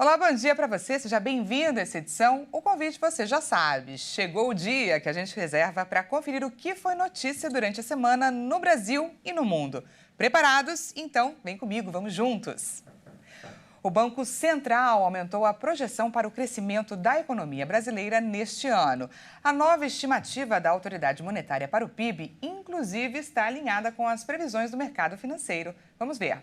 Olá, bom dia para você, seja bem-vindo a essa edição. O convite você já sabe, chegou o dia que a gente reserva para conferir o que foi notícia durante a semana no Brasil e no mundo. Preparados? Então, vem comigo, vamos juntos. O Banco Central aumentou a projeção para o crescimento da economia brasileira neste ano. A nova estimativa da autoridade monetária para o PIB, inclusive, está alinhada com as previsões do mercado financeiro. Vamos ver.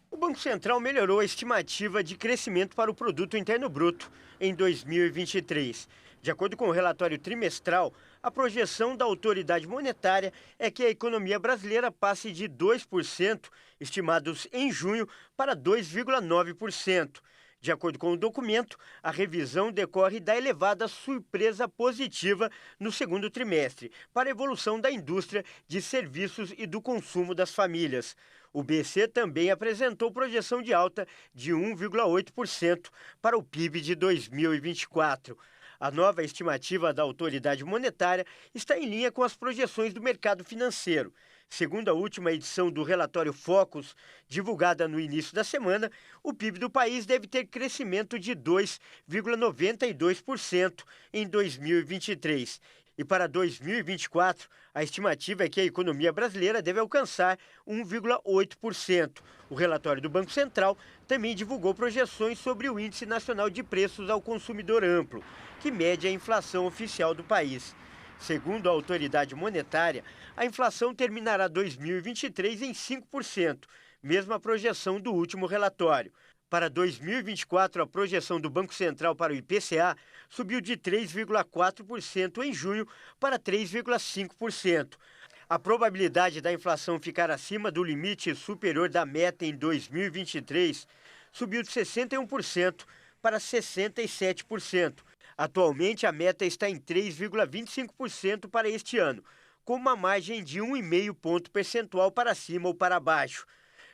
O Banco Central melhorou a estimativa de crescimento para o Produto Interno Bruto em 2023. De acordo com o relatório trimestral, a projeção da autoridade monetária é que a economia brasileira passe de 2%, estimados em junho, para 2,9%. De acordo com o documento, a revisão decorre da elevada surpresa positiva no segundo trimestre para a evolução da indústria de serviços e do consumo das famílias. O BC também apresentou projeção de alta de 1,8% para o PIB de 2024. A nova estimativa da autoridade monetária está em linha com as projeções do mercado financeiro. Segundo a última edição do relatório Focus, divulgada no início da semana, o PIB do país deve ter crescimento de 2,92% em 2023. E para 2024, a estimativa é que a economia brasileira deve alcançar 1,8%. O relatório do Banco Central também divulgou projeções sobre o Índice Nacional de Preços ao Consumidor Amplo, que mede a inflação oficial do país. Segundo a autoridade monetária, a inflação terminará 2023 em 5%, mesma projeção do último relatório. Para 2024, a projeção do Banco Central para o IPCA subiu de 3,4% em junho para 3,5%. A probabilidade da inflação ficar acima do limite superior da meta em 2023 subiu de 61% para 67%. Atualmente, a meta está em 3,25% para este ano, com uma margem de 1,5 ponto percentual para cima ou para baixo.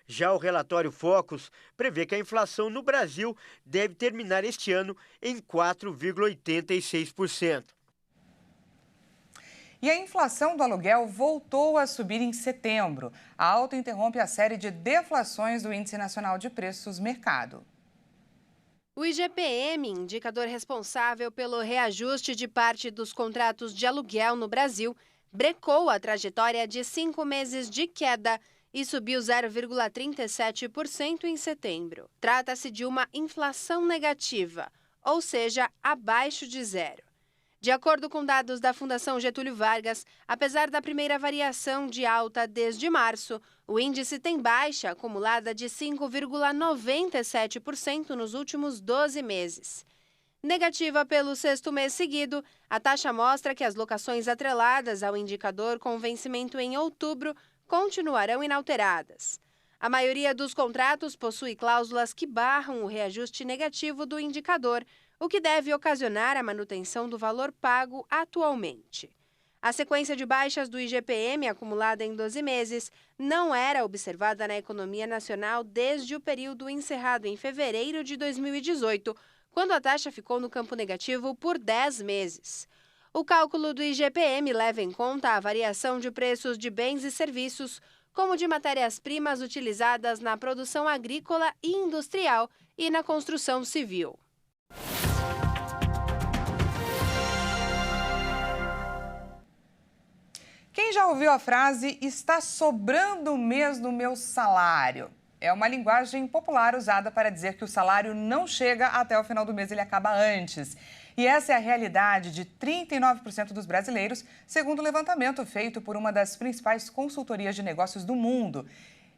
Já o relatório Focus prevê que a inflação no Brasil deve terminar este ano em 4,86%. E a inflação do aluguel voltou a subir em setembro. A alta interrompe a série de deflações do Índice Nacional de Preços Mercado. O IGPM, indicador responsável pelo reajuste de parte dos contratos de aluguel no Brasil, brecou a trajetória de 5 meses de queda e subiu 0,37% em setembro. Trata-se de uma inflação negativa, ou seja, abaixo de zero. De acordo com dados da Fundação Getúlio Vargas, apesar da primeira variação de alta desde março, o índice tem baixa acumulada de 5,97% nos últimos 12 meses. Negativa pelo sexto mês seguido, a taxa mostra que as locações atreladas ao indicador com vencimento em outubro continuarão inalteradas. A maioria dos contratos possui cláusulas que barram o reajuste negativo do indicador, o que deve ocasionar a manutenção do valor pago atualmente. A sequência de baixas do IGPM acumulada em 12 meses não era observada na economia nacional desde o período encerrado em fevereiro de 2018, quando a taxa ficou no campo negativo por 10 meses. O cálculo do IGPM leva em conta a variação de preços de bens e serviços, como de matérias-primas utilizadas na produção agrícola e industrial e na construção civil. Quem já ouviu a frase "está sobrando mês no meu salário"? É uma linguagem popular usada para dizer que o salário não chega até o final do mês, ele acaba antes. E essa é a realidade de 39% dos brasileiros, segundo o levantamento feito por uma das principais consultorias de negócios do mundo.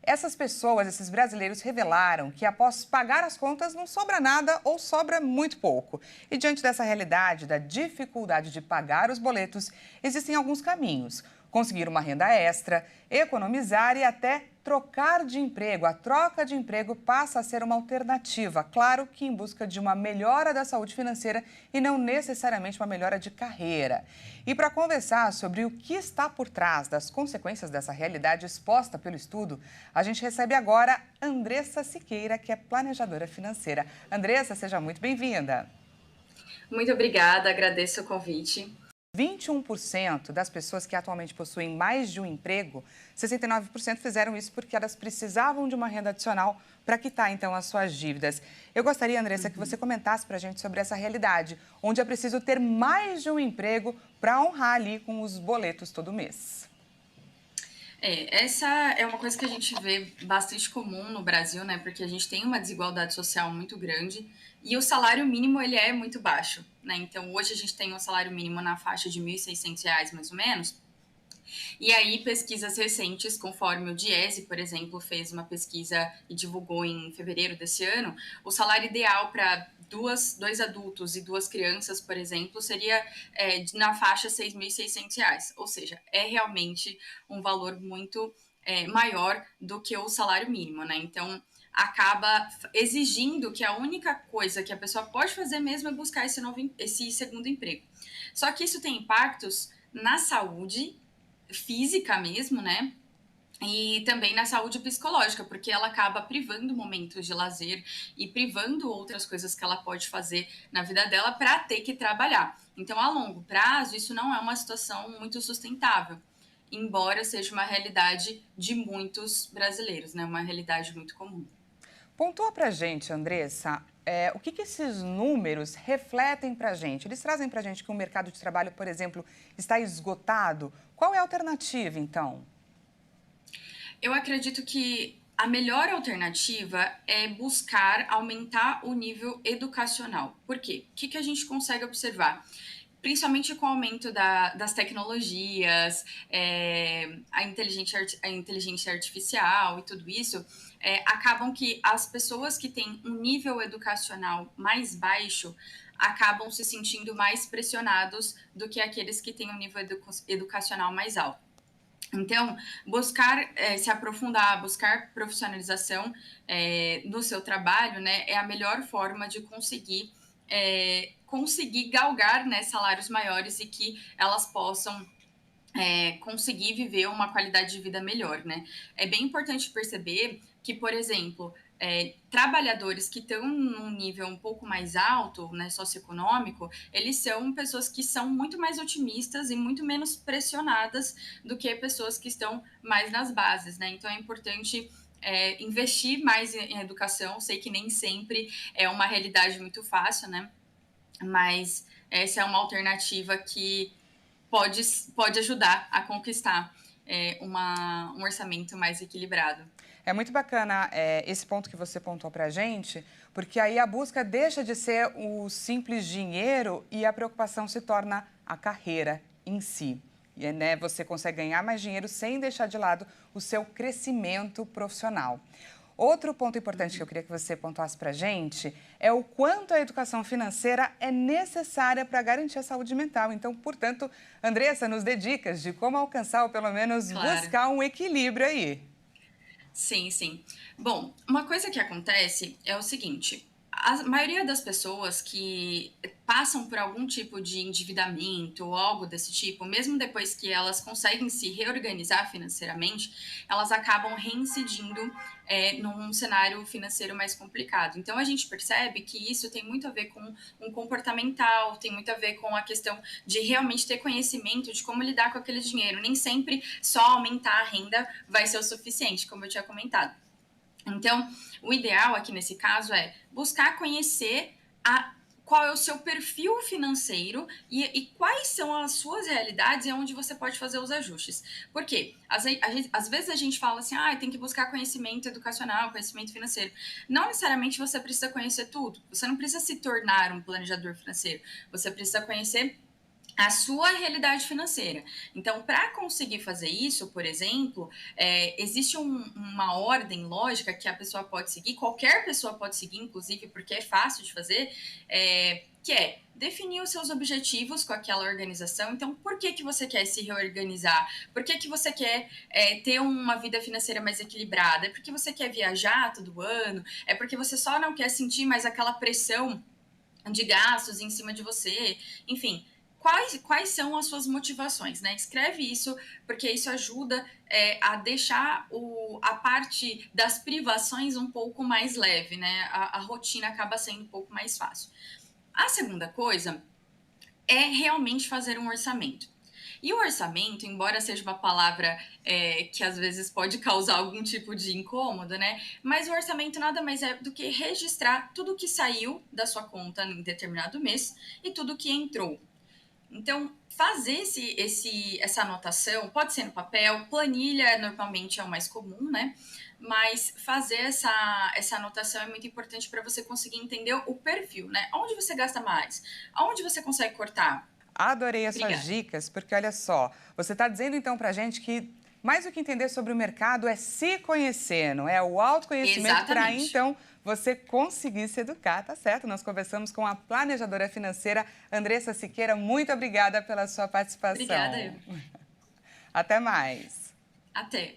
Essas pessoas, esses brasileiros, revelaram que após pagar as contas não sobra nada ou sobra muito pouco. E diante dessa realidade, da dificuldade de pagar os boletos, existem alguns caminhos. Conseguir uma renda extra, economizar e até trocar de emprego. A troca de emprego passa a ser uma alternativa, claro que em busca de uma melhora da saúde financeira e não necessariamente uma melhora de carreira. E para conversar sobre o que está por trás das consequências dessa realidade exposta pelo estudo, a gente recebe agora Andressa Siqueira, que é planejadora financeira. Andressa, seja muito bem-vinda. Muito obrigada, agradeço o convite. 21% das pessoas que atualmente possuem mais de um emprego, 69% fizeram isso porque elas precisavam de uma renda adicional para quitar, então, as suas dívidas. Eu gostaria, Andressa, que você comentasse para a gente sobre essa realidade, onde é preciso ter mais de um emprego para honrar ali com os boletos todo mês. Essa é uma coisa que a gente vê bastante comum no Brasil, né? Porque a gente tem uma desigualdade social muito grande e o salário mínimo ele é muito baixo, né? Então hoje a gente tem um salário mínimo na faixa de R$ 1.600 mais ou menos. E aí, pesquisas recentes, conforme o Diese, por exemplo, fez uma pesquisa e divulgou em fevereiro desse ano, o salário ideal para dois adultos e 2 crianças, por exemplo, seria na faixa R$ 6.600. Ou seja, é realmente um valor muito maior do que o salário mínimo, né? Então, acaba exigindo que a única coisa que a pessoa pode fazer mesmo é buscar esse segundo emprego. Só que isso tem impactos na saúde física mesmo, né? E também na saúde psicológica, porque ela acaba privando momentos de lazer e privando outras coisas que ela pode fazer na vida dela para ter que trabalhar. Então, a longo prazo, isso não é uma situação muito sustentável, embora seja uma realidade de muitos brasileiros, né? Uma realidade muito comum. Pontua para a gente, Andressa, o que esses números refletem para a gente? Eles trazem para a gente que o mercado de trabalho, por exemplo, está esgotado? Qual é a alternativa, então? Eu acredito que a melhor alternativa é buscar aumentar o nível educacional. Por quê? O que a gente consegue observar? Principalmente com o aumento das tecnologias, a inteligência artificial e tudo isso, acabam que as pessoas que têm um nível educacional mais baixo acabam se sentindo mais pressionados do que aqueles que têm um nível educacional mais alto. Então, buscar se aprofundar, buscar profissionalização no seu trabalho, né, é a melhor forma de conseguir galgar, né, salários maiores e que elas possam conseguir viver uma qualidade de vida melhor, né? É bem importante perceber que, por exemplo, trabalhadores que estão num nível um pouco mais alto, né, socioeconômico, eles são pessoas que são muito mais otimistas e muito menos pressionadas do que pessoas que estão mais nas bases, né? Então é importante investir mais em educação. Sei que nem sempre é uma realidade muito fácil, né? Mas essa é uma alternativa que pode ajudar a conquistar um orçamento mais equilibrado. É muito bacana esse ponto que você pontuou para a gente, porque aí a busca deixa de ser o simples dinheiro e a preocupação se torna a carreira em si. E, né, você consegue ganhar mais dinheiro sem deixar de lado o seu crescimento profissional. Outro ponto importante que eu queria que você pontuasse para a gente é o quanto a educação financeira é necessária para garantir a saúde mental. Então, portanto, Andressa, nos dê dicas de como alcançar ou pelo menos buscar um equilíbrio aí. Sim, sim. Bom, uma coisa que acontece é o seguinte: a maioria das pessoas que passam por algum tipo de endividamento ou algo desse tipo, mesmo depois que elas conseguem se reorganizar financeiramente, elas acabam reincidindo num cenário financeiro mais complicado. Então, a gente percebe que isso tem muito a ver com um comportamental, tem muito a ver com a questão de realmente ter conhecimento de como lidar com aquele dinheiro. Nem sempre só aumentar a renda vai ser o suficiente, como eu tinha comentado. Então, o ideal aqui nesse caso é buscar conhecer qual é o seu perfil financeiro e quais são as suas realidades e onde você pode fazer os ajustes. Por quê? Às vezes a gente fala assim, tem que buscar conhecimento educacional, conhecimento financeiro. Não necessariamente você precisa conhecer tudo. Você não precisa se tornar um planejador financeiro. Você precisa conhecer a sua realidade financeira. Então, para conseguir fazer isso, por exemplo, existe uma ordem lógica que a pessoa pode seguir, qualquer pessoa pode seguir, inclusive, porque é fácil de fazer, que é definir os seus objetivos com aquela organização. Então, por que você quer se reorganizar? Por que você quer ter uma vida financeira mais equilibrada? É porque você quer viajar todo ano? É porque você só não quer sentir mais aquela pressão de gastos em cima de você? Enfim, quais são as suas motivações, né? Escreve isso, porque isso ajuda a deixar a parte das privações um pouco mais leve, né? A rotina acaba sendo um pouco mais fácil. A segunda coisa é realmente fazer um orçamento. E o orçamento, embora seja uma palavra que às vezes pode causar algum tipo de incômodo, né? Mas o orçamento nada mais é do que registrar tudo que saiu da sua conta em determinado mês e tudo que entrou. Então, fazer essa anotação, pode ser no papel, planilha normalmente é o mais comum, né? Mas fazer essa anotação é muito importante para você conseguir entender o perfil, né? Onde você gasta mais? Aonde você consegue cortar? Adorei as Obrigada. suas dicas, porque olha só, você está dizendo então para a gente que mais do que entender sobre o mercado é se conhecer, não é? O autoconhecimento para Exatamente. então você conseguir se educar, tá certo? Nós conversamos com a planejadora financeira Andressa Siqueira. Muito obrigada pela sua participação. Obrigada, eu. Até mais. Até.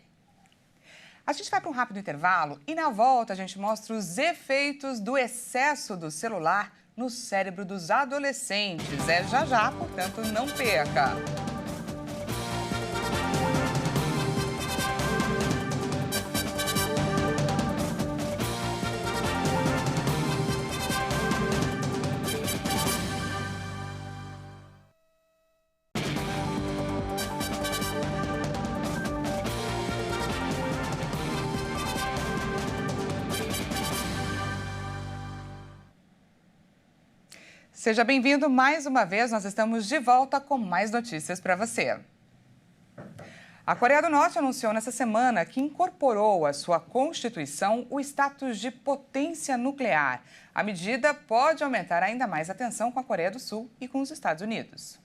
A gente vai para um rápido intervalo e na volta a gente mostra os efeitos do excesso do celular no cérebro dos adolescentes. É já, portanto, não perca. Seja bem-vindo mais uma vez, nós estamos de volta com mais notícias para você. A Coreia do Norte anunciou nessa semana que incorporou à sua Constituição o status de potência nuclear. A medida pode aumentar ainda mais a tensão com a Coreia do Sul e com os Estados Unidos.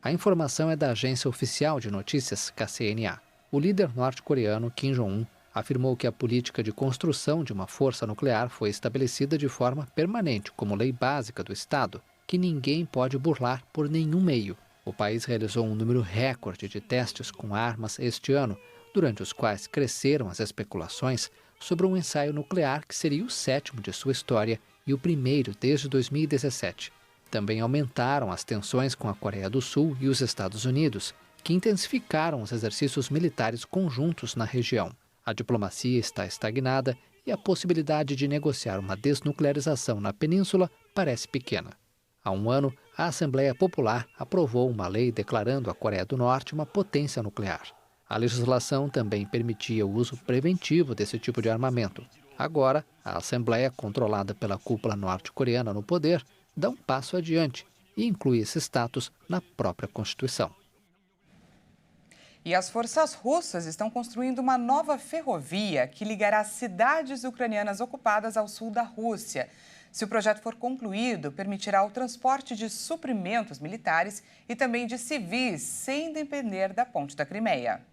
A informação é da agência oficial de notícias, KCNA. O líder norte-coreano Kim Jong-un afirmou que a política de construção de uma força nuclear foi estabelecida de forma permanente como lei básica do Estado, que ninguém pode burlar por nenhum meio. O país realizou um número recorde de testes com armas este ano, durante os quais cresceram as especulações sobre um ensaio nuclear que seria o 7º de sua história e o primeiro desde 2017. Também aumentaram as tensões com a Coreia do Sul e os Estados Unidos, que intensificaram os exercícios militares conjuntos na região. A diplomacia está estagnada e a possibilidade de negociar uma desnuclearização na península parece pequena. Há um ano, a Assembleia Popular aprovou uma lei declarando a Coreia do Norte uma potência nuclear. A legislação também permitia o uso preventivo desse tipo de armamento. Agora, a Assembleia, controlada pela cúpula norte-coreana no poder, dá um passo adiante e inclui esse status na própria Constituição. E as forças russas estão construindo uma nova ferrovia que ligará cidades ucranianas ocupadas ao sul da Rússia. Se o projeto for concluído, permitirá o transporte de suprimentos militares e também de civis, sem depender da ponte da Crimeia.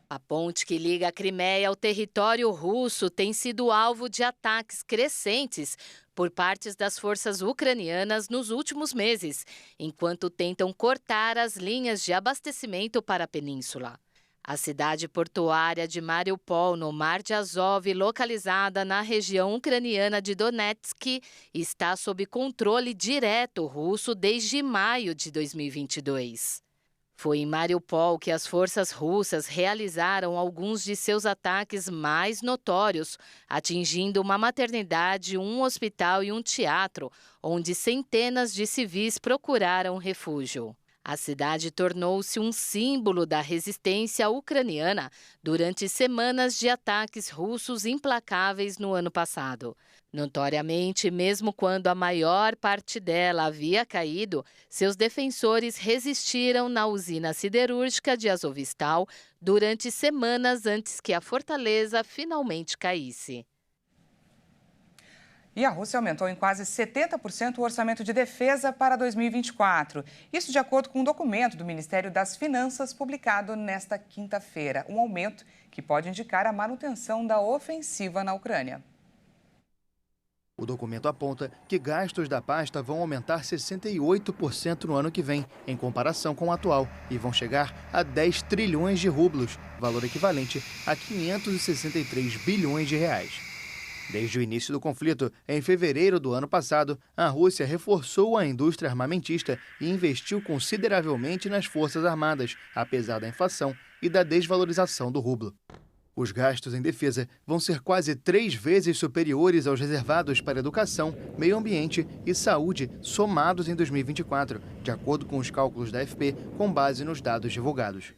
A ponte que liga a Crimeia ao território russo tem sido alvo de ataques crescentes por partes das forças ucranianas nos últimos meses, enquanto tentam cortar as linhas de abastecimento para a península. A cidade portuária de Mariupol, no Mar de Azov, localizada na região ucraniana de Donetsk, está sob controle direto russo desde maio de 2022. Foi em Mariupol que as forças russas realizaram alguns de seus ataques mais notórios, atingindo uma maternidade, um hospital e um teatro, onde centenas de civis procuraram refúgio. A cidade tornou-se um símbolo da resistência ucraniana durante semanas de ataques russos implacáveis no ano passado. Notoriamente, mesmo quando a maior parte dela havia caído, seus defensores resistiram na usina siderúrgica de Azovstal durante semanas antes que a fortaleza finalmente caísse. E a Rússia aumentou em quase 70% o orçamento de defesa para 2024. Isso de acordo com um documento do Ministério das Finanças publicado nesta quinta-feira. Um aumento que pode indicar a manutenção da ofensiva na Ucrânia. O documento aponta que gastos da pasta vão aumentar 68% no ano que vem, em comparação com o atual, e vão chegar a 10 trilhões de rublos, valor equivalente a 563 bilhões de reais. Desde o início do conflito, em fevereiro do ano passado, a Rússia reforçou a indústria armamentista e investiu consideravelmente nas forças armadas, apesar da inflação e da desvalorização do rublo. Os gastos em defesa vão ser quase 3 vezes superiores aos reservados para educação, meio ambiente e saúde somados em 2024, de acordo com os cálculos da AFP, com base nos dados divulgados.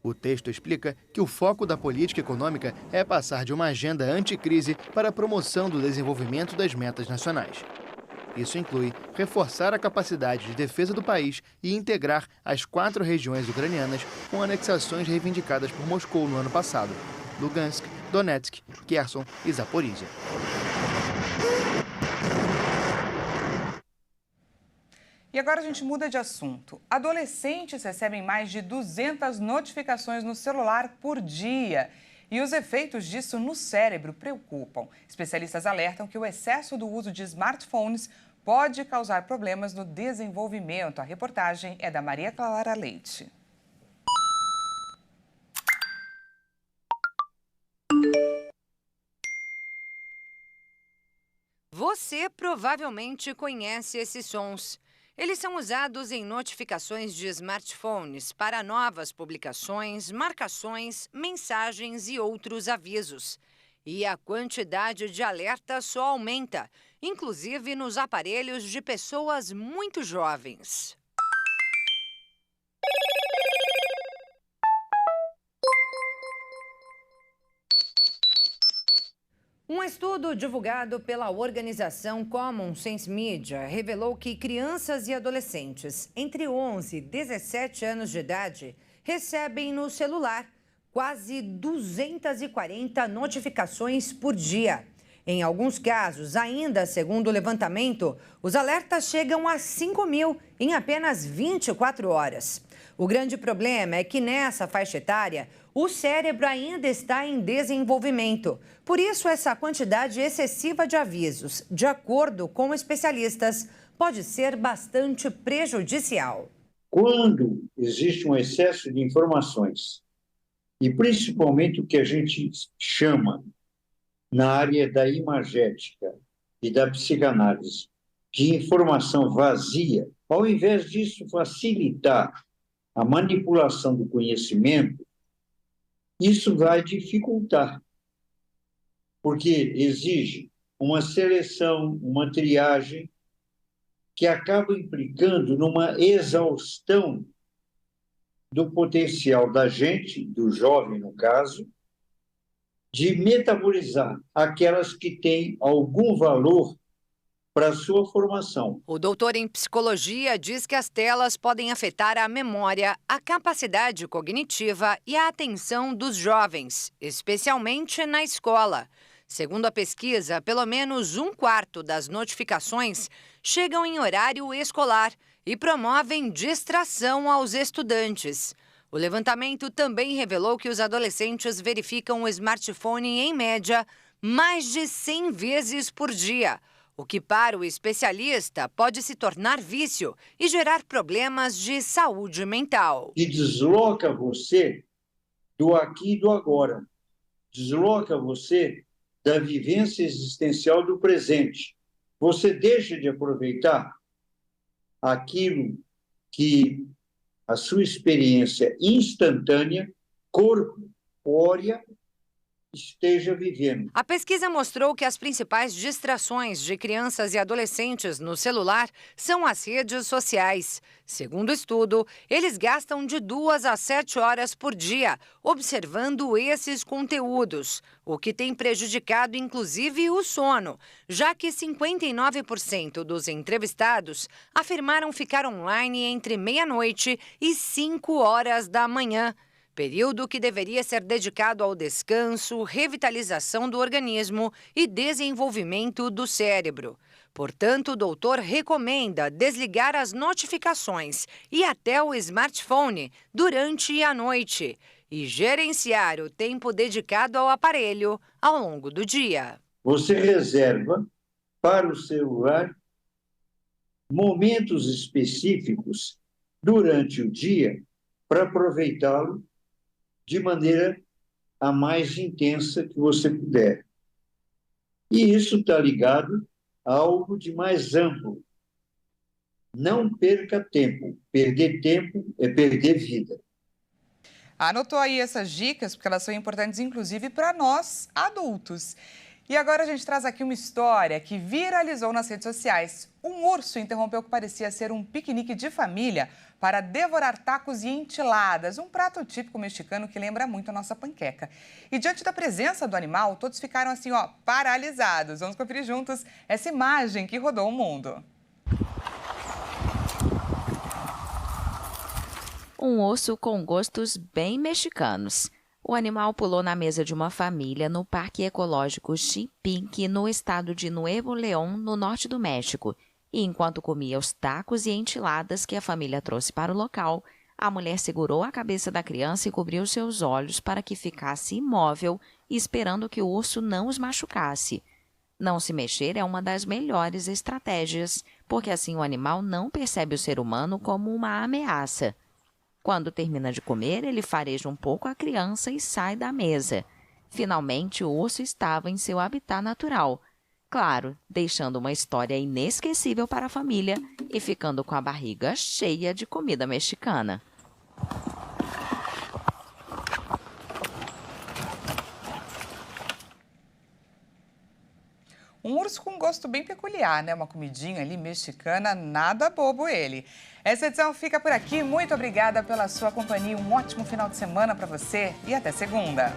O texto explica que o foco da política econômica é passar de uma agenda anticrise para a promoção do desenvolvimento das metas nacionais. Isso inclui reforçar a capacidade de defesa do país e integrar as 4 regiões ucranianas com anexações reivindicadas por Moscou no ano passado: Lugansk, Donetsk, Kherson e Zaporizhia. E agora a gente muda de assunto. Adolescentes recebem mais de 200 notificações no celular por dia. E os efeitos disso no cérebro preocupam. Especialistas alertam que o excesso do uso de smartphones pode causar problemas no desenvolvimento. A reportagem é da Maria Clara Leite. Você provavelmente conhece esses sons. Eles são usados em notificações de smartphones para novas publicações, marcações, mensagens e outros avisos. E a quantidade de alertas só aumenta, inclusive nos aparelhos de pessoas muito jovens. Um estudo divulgado pela organização Common Sense Media revelou que crianças e adolescentes entre 11 e 17 anos de idade recebem no celular quase 240 notificações por dia. Em alguns casos, ainda segundo o levantamento, os alertas chegam a 5.000 em apenas 24 horas. O grande problema é que nessa faixa etária, o cérebro ainda está em desenvolvimento. Por isso, essa quantidade excessiva de avisos, de acordo com especialistas, pode ser bastante prejudicial. Quando existe um excesso de informações, e principalmente o que a gente chama na área da imagética e da psicanálise, de informação vazia, ao invés disso facilitar a manipulação do conhecimento, isso vai dificultar, porque exige uma seleção, uma triagem, que acaba implicando numa exaustão do potencial da gente, do jovem no caso, de metabolizar aquelas que têm algum valor para a sua formação. O doutor em psicologia diz que as telas podem afetar a memória, a capacidade cognitiva e a atenção dos jovens, especialmente na escola. Segundo a pesquisa, pelo menos 1/4 das notificações chegam em horário escolar e promovem distração aos estudantes. O levantamento também revelou que os adolescentes verificam o smartphone em média mais de 100 vezes por dia, o que para o especialista pode se tornar vício e gerar problemas de saúde mental. E desloca você do aqui e do agora, desloca você da vivência existencial do presente. Você deixa de aproveitar aquilo que a sua experiência instantânea, corpórea, esteja vivendo. A pesquisa mostrou que as principais distrações de crianças e adolescentes no celular são as redes sociais. Segundo o estudo, eles gastam de 2 a 7 horas por dia observando esses conteúdos, o que tem prejudicado inclusive o sono, já que 59% dos entrevistados afirmaram ficar online entre meia-noite e 5 horas da manhã. Período que deveria ser dedicado ao descanso, revitalização do organismo e desenvolvimento do cérebro. Portanto, o doutor recomenda desligar as notificações e até o smartphone durante a noite e gerenciar o tempo dedicado ao aparelho ao longo do dia. Você reserva para o celular momentos específicos durante o dia para aproveitá-lo de maneira a mais intensa que você puder. E isso está ligado a algo de mais amplo. Não perca tempo. Perder tempo é perder vida. Anotou aí essas dicas, porque elas são importantes, inclusive, para nós, adultos. E agora a gente traz aqui uma história que viralizou nas redes sociais. Um urso interrompeu o que parecia ser um piquenique de família para devorar tacos e enchiladas, um prato típico mexicano que lembra muito a nossa panqueca. E diante da presença do animal, todos ficaram assim, ó, paralisados. Vamos conferir juntos essa imagem que rodou o mundo. Um urso com gostos bem mexicanos. O animal pulou na mesa de uma família no Parque Ecológico Chipinque, no estado de Nuevo León, no norte do México. E enquanto comia os tacos e enchiladas que a família trouxe para o local, a mulher segurou a cabeça da criança e cobriu seus olhos para que ficasse imóvel, esperando que o urso não os machucasse. Não se mexer é uma das melhores estratégias, porque assim o animal não percebe o ser humano como uma ameaça. Quando termina de comer, ele fareja um pouco a criança e sai da mesa. Finalmente, o urso estava em seu habitat natural. Claro, deixando uma história inesquecível para a família e ficando com a barriga cheia de comida mexicana. Um urso com gosto bem peculiar, né? Uma comidinha ali mexicana, nada bobo ele. Essa edição fica por aqui. Muito obrigada pela sua companhia. Um ótimo final de semana para você e até segunda.